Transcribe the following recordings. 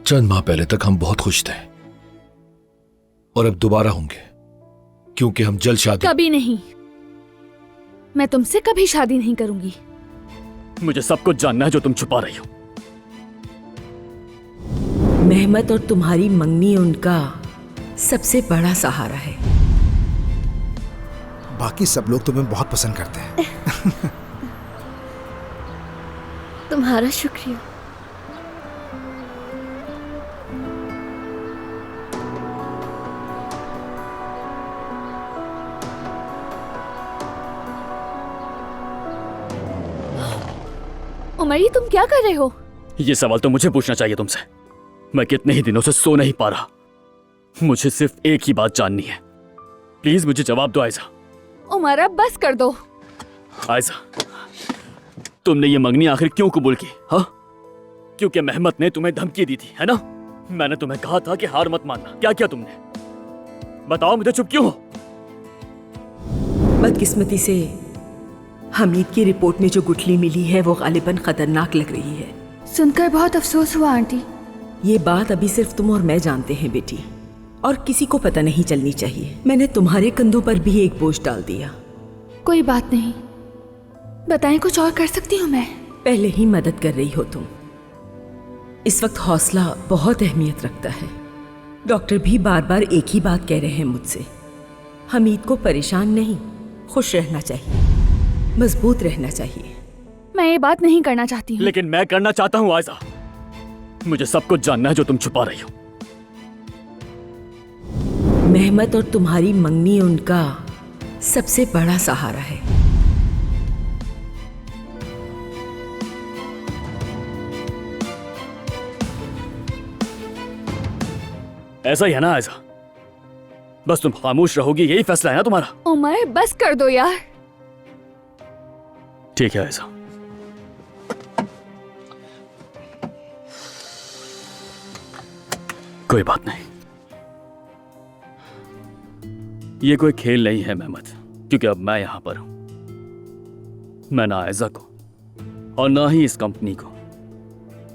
चंद माह पहले तक हम बहुत खुश थे और अब दोबारा होंगे, क्योंकि हम जल्द शादी। कभी नहीं, मैं तुमसे कभी शादी नहीं करूंगी। मुझे सब कुछ जानना है जो तुम छुपा रही हो। मेहमत और तुम्हारी मंगनी उनका सबसे बड़ा सहारा है। बाकी सब लोग तुम्हें बहुत पसंद करते हैं। तुम्हारा शुक्रिया। उमर, ये तुम क्या कर रहे हो? ये सवाल तो मुझे पूछना चाहिए तुमसे। मैं कितने ही दिनों से सो नहीं पा रहा। मुझे सिर्फ एक ही बात जाननी है। प्लीज मुझे जवाब दो आयजा। उमर, अब बस कर दो। आयजा, तुमने ये मंगनी आखिर क्यों कबूल की? हाँ, क्योंकि मेहमत ने तुम्हें धमकी दी थी, है ना? मैंने तुम्हें कहा था कि हार मत मानना। क्या किया तुमने? बताओ, मुझे चुप क्यों हो? बदकिस्मती से हमीद की रिपोर्ट में जो गुठली मिली है वो गालिबन खतरनाक लग रही है। सुनकर बहुत अफसोस हुआ आंटी। ये बात अभी सिर्फ तुम और मैं जानते हैं बेटी, और किसी को पता नहीं चलनी चाहिए। मैंने तुम्हारे कंधों पर भी एक बोझ डाल दिया। कोई बात नहीं, बताएं, कुछ और कर सकती हूँ मैं? पहले ही मदद कर रही हो तुम। इस वक्त हौसला बहुत अहमियत रखता है। डॉक्टर भी बार बार एक ही बात कह रहे हैं मुझसे। हमीद को परेशान नहीं, खुश रहना चाहिए, मजबूत रहना चाहिए। मैं ये बात नहीं करना चाहती हूँ। लेकिन मैं करना चाहता हूँ आयजा। मुझे सब कुछ जानना है जो तुम छुपा रही हो। मेहमत और तुम्हारी मंगनी उनका सबसे बड़ा सहारा है। ऐसा ही है ना आयजा? बस तुम खामोश रहोगी, यही फैसला है ना तुम्हारा? उमर, बस कर दो यार। ठीक है आयजा, कोई बात नहीं। ये कोई खेल नहीं है मेहमत, क्योंकि अब मैं यहां पर हूं। मैं ना आयजा को और ना ही इस कंपनी को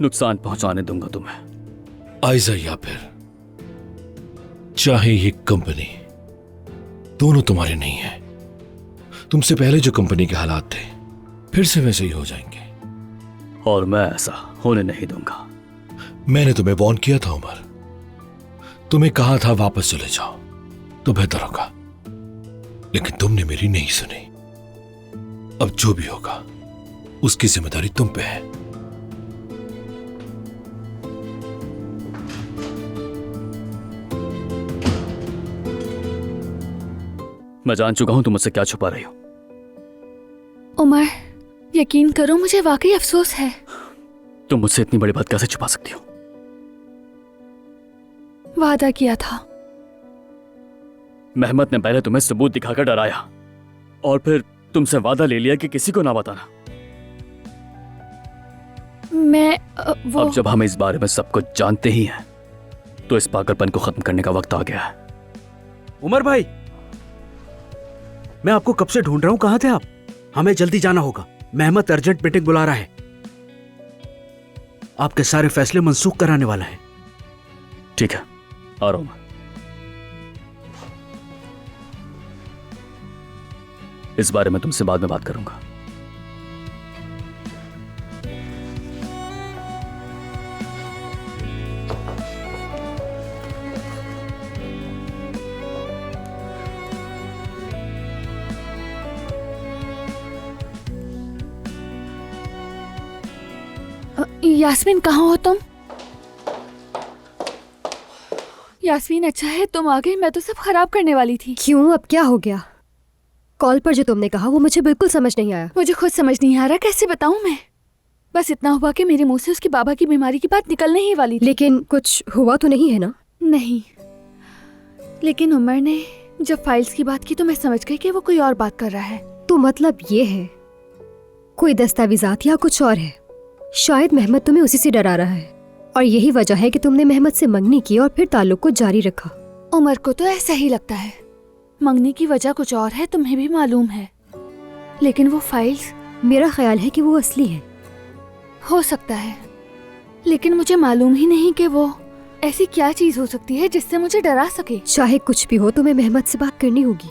नुकसान पहुंचाने दूंगा तुम्हें। आयजा या फिर चाहे ये कंपनी, दोनों तुम्हारे नहीं है। तुमसे पहले जो कंपनी के हालात थे फिर से वैसे ही हो जाएंगे, और मैं ऐसा होने नहीं दूंगा। मैंने तुम्हें वॉर्न किया था उमर, तुम्हें कहा था वापस चले जाओ तो बेहतर होगा, लेकिन तुमने मेरी नहीं सुनी। अब जो भी होगा उसकी जिम्मेदारी तुम पे है। मैं जान चुका हूं तुम मुझसे क्या छुपा रही हो। उमर, यकीन करो, मुझे वाकई अफसोस है। तुम मुझसे इतनी बड़ी बात कैसे छुपा सकती हो? वादा किया था। मेहमत ने पहले तुम्हें सबूत दिखाकर डराया और फिर तुमसे वादा ले लिया कि किसी को ना बताना। वो अब जब हम इस बारे में सब कुछ जानते ही हैं, तो इस पागलपन को खत्म करने का वक्त आ गया है। उमर भाई, मैं आपको कब से ढूंढ रहा हूं, कहां थे आप? हमें जल्दी जाना होगा, मेहमत अर्जेंट मीटिंग बुला रहा है। आपके सारे फैसले मंसूख कराने वाला है। ठीक है, आ रहा हूं मैं। इस बारे में तुमसे बाद में बात करूंगा। यास्मीन, कहाँ हो तुम? यास्मीन, अच्छा है तुम आ गई, मैं तो सब खराब करने वाली थी। क्यों, अब क्या हो गया? कॉल पर जो तुमने कहा वो मुझे बिल्कुल समझ नहीं आया। मुझे खुद समझ नहीं आ रहा, कैसे बताऊं मैं। बस इतना हुआ कि मेरे मुंह से उसके बाबा की बीमारी की बात निकलने ही वाली थी। लेकिन कुछ हुआ तो नहीं है ना? नहीं, लेकिन उमर ने जब फाइल्स की बात की तो मैं समझ गई कि वो कोई और बात कर रहा है। तो मतलब ये है कोई दस्तावेजात या कुछ और है। शायद मेहमत तुम्हें उसी से डरा रहा है और यही वजह है कि तुमने मेहमत से मंगनी की और फिर ताल्लुक को जारी रखा। उमर को तो ऐसा ही लगता है। मंगनी की वजह कुछ और है, तुम्हें भी मालूम है। लेकिन वो फाइल्स, मेरा ख्याल है कि वो असली है। हो सकता है, लेकिन मुझे मालूम ही नहीं कि वो ऐसी क्या चीज हो सकती है जिससे मुझे डरा सके। चाहे कुछ भी हो, तुम्हें मेहमत से बात करनी होगी।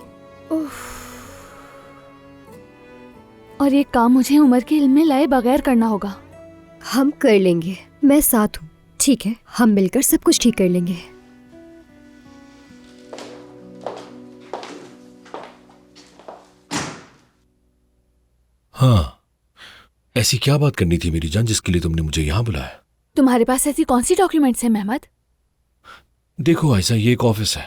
और ये काम मुझे उमर के इल्म में लाए बगैर करना होगा। हम कर लेंगे, मैं साथ हूँ। ठीक है, हम मिलकर सब कुछ ठीक कर लेंगे। हाँ, ऐसी क्या बात करनी थी मेरी जान जिसके लिए तुमने मुझे यहाँ बुलाया? तुम्हारे पास ऐसी कौन सी डॉक्यूमेंट्स हैं मेहमत? देखो ऐसा, ये एक ऑफिस है,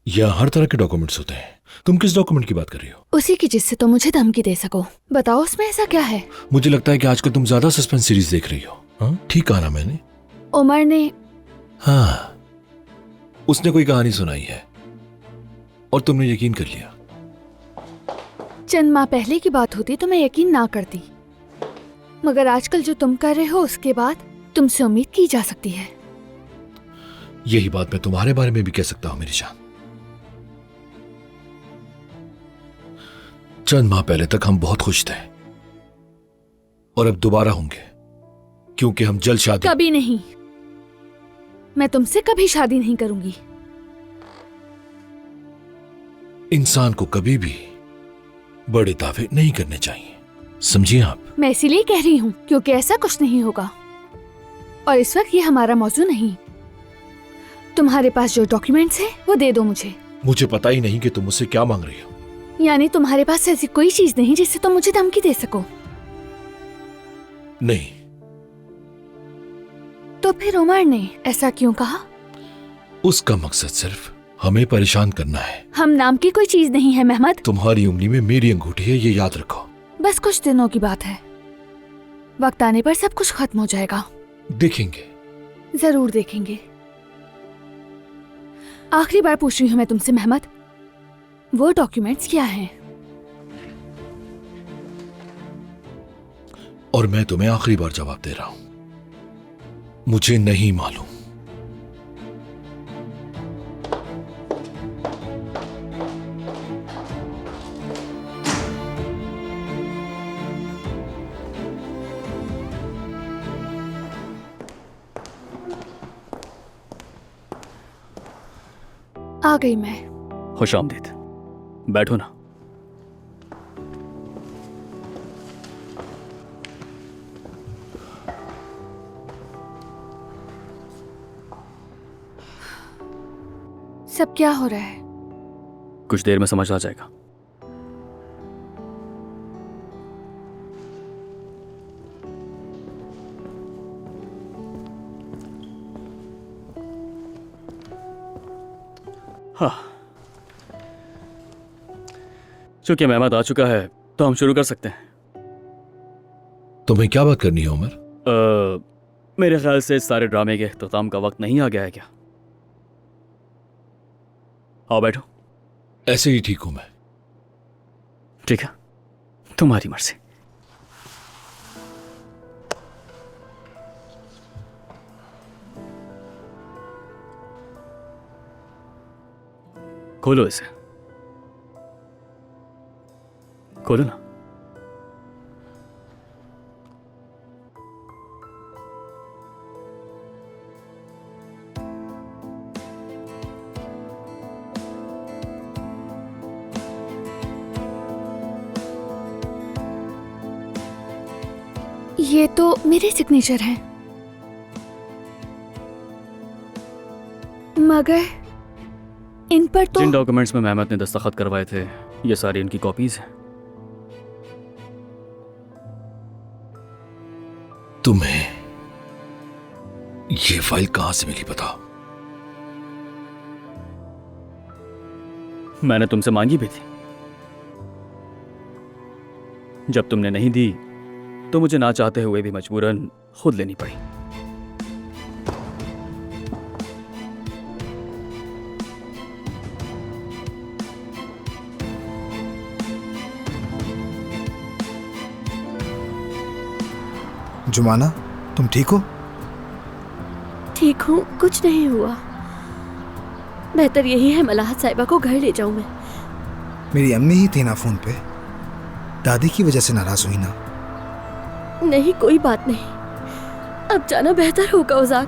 यहाँ हर तरह के डॉक्यूमेंट्स होते हैं। तुम किस डॉक्यूमेंट की बात कर रही हो? उसी की जिससे तुम मुझे धमकी दे सको। बताओ उसमें ऐसा क्या है? मुझे लगता है कि आजकल तुम ज्यादा सस्पेंस सीरीज देख रही हो। हाँ, ठीक कहा ना मैंने? उमर ने। हाँ, उसने कोई कहानी सुनाई है और तुमने यकीन कर लिया। चंद माह पहले की बात होती तो मैं यकीन ना करती, मगर आजकल जो तुम कर रहे हो उसके बाद तुमसे उम्मीद की जा सकती है। यही बात मैं तुम्हारे बारे में भी कह सकता हूं मेरी जान। चंद माह पहले तक हम बहुत खुश थे और अब दोबारा होंगे, क्योंकि हम जल्द शादी। कभी नहीं, मैं तुमसे कभी शादी नहीं करूंगी। इंसान को कभी भी बड़े दावे नहीं करने चाहिए, समझिए आप? मैं इसीलिए कह रही हूँ क्योंकि ऐसा कुछ नहीं होगा और इस वक्त ये हमारा मौजू नहीं। तुम्हारे पास जो डॉक्यूमेंट्स हैं वो दे दो मुझे। मुझे पता ही नहीं कि तुम मुझसे क्या मांग रही हो। यानी तुम्हारे पास ऐसी कोई चीज नहीं जिससे तुम मुझे धमकी दे सको? नहीं। तो फिर उमर ने ऐसा क्यों कहा? उसका मकसद सिर्फ हमें परेशान करना है। हम नाम की कोई चीज नहीं है मेहमत। तुम्हारी उंगली में मेरी अंगूठी है, ये याद रखो। बस कुछ दिनों की बात है, वक्त आने पर सब कुछ खत्म हो जाएगा। देखेंगे। जरूर देखेंगे। आखिरी बार पूछ रही हूँ मैं तुमसे मेहमत, वो डॉक्यूमेंट्स क्या हैं? और मैं तुम्हें आखिरी बार जवाब दे रहा हूं, मुझे नहीं मालूम। आ गई मैं। खुश आमदीद, बैठो ना। सब क्या हो रहा है? कुछ देर में समझ आ जाएगा। हाँ, चूंकि मेहमान आ चुका है तो हम शुरू कर सकते हैं। तुम्हें क्या बात करनी है उमर? मेरे ख्याल से इस सारे ड्रामे के इख्तिताम का वक्त नहीं आ गया है क्या? आओ बैठो। ऐसे ही ठीक हूं मैं। ठीक है, तुम्हारी मर्जी। खोलो इसे, खोलो ना। ये तो मेरे सिग्नेचर हैं, मगर इन पर तो जिन डॉक्यूमेंट्स में मेहमत ने दस्तखत करवाए थे ये सारी इनकी कॉपीज हैं। तुम्हें ये फाइल कहां से मिली बताओ? मैंने तुमसे मांगी भी थी, जब तुमने नहीं दी तो मुझे ना चाहते हुए भी मजबूरन खुद लेनी पड़ी। जुमाना, तुम ठीक हो? ठीक हूँ, कुछ नहीं हुआ। बेहतर यही है मलाहत साहिबा को घर ले जाऊं मैं। मेरी अम्मी ही थी ना फोन पे, दादी की वजह से नाराज हुई ना? नहीं, कोई बात नहीं। अब जाना बेहतर होगा उजाद।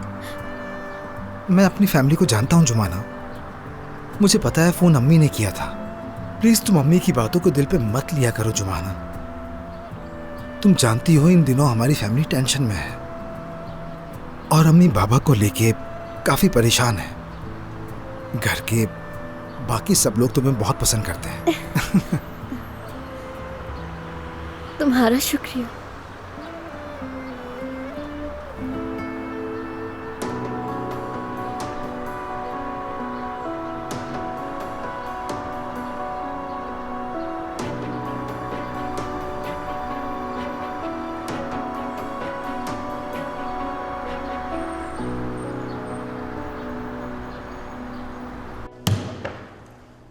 मैं अपनी फैमिली को जानता हूँ जुमाना। मुझे पता है फोन अम्मी ने किया था। प्लीज तुम अम्मी की बातों को दिल पे मत लिया करो जुमाना। तुम जानती हो इन दिनों हमारी फैमिली टेंशन में है और अम्मी बाबा को लेके काफी परेशान है। घर के बाकी सब लोग तुम्हें बहुत पसंद करते हैं। तुम्हारा शुक्रिया।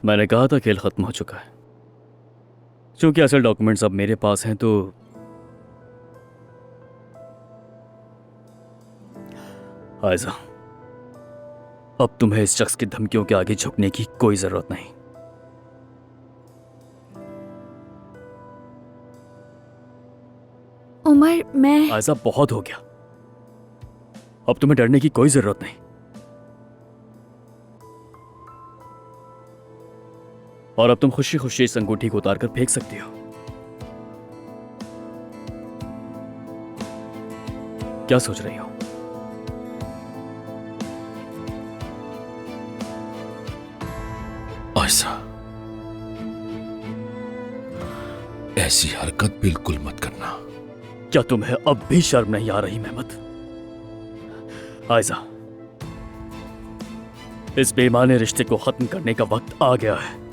मैंने कहा था खेल खत्म हो चुका है। क्योंकि असल डॉक्यूमेंट्स अब मेरे पास हैं तो आयजा, अब तुम्हें इस शख्स की धमकियों के आगे झुकने की कोई जरूरत नहीं। उमर, मैं आयजा, बहुत हो गया। अब तुम्हें डरने की कोई जरूरत नहीं। और अब तुम खुशी खुशी इस अंगूठी को उतार कर फेंक सकती हो। क्या सोच रही हो? ऐसा ऐसी हरकत बिल्कुल मत करना। क्या तुम्हें अब भी शर्म नहीं आ रही मेहमत? आयजा, इस बेईमाने रिश्ते को खत्म करने का वक्त आ गया है।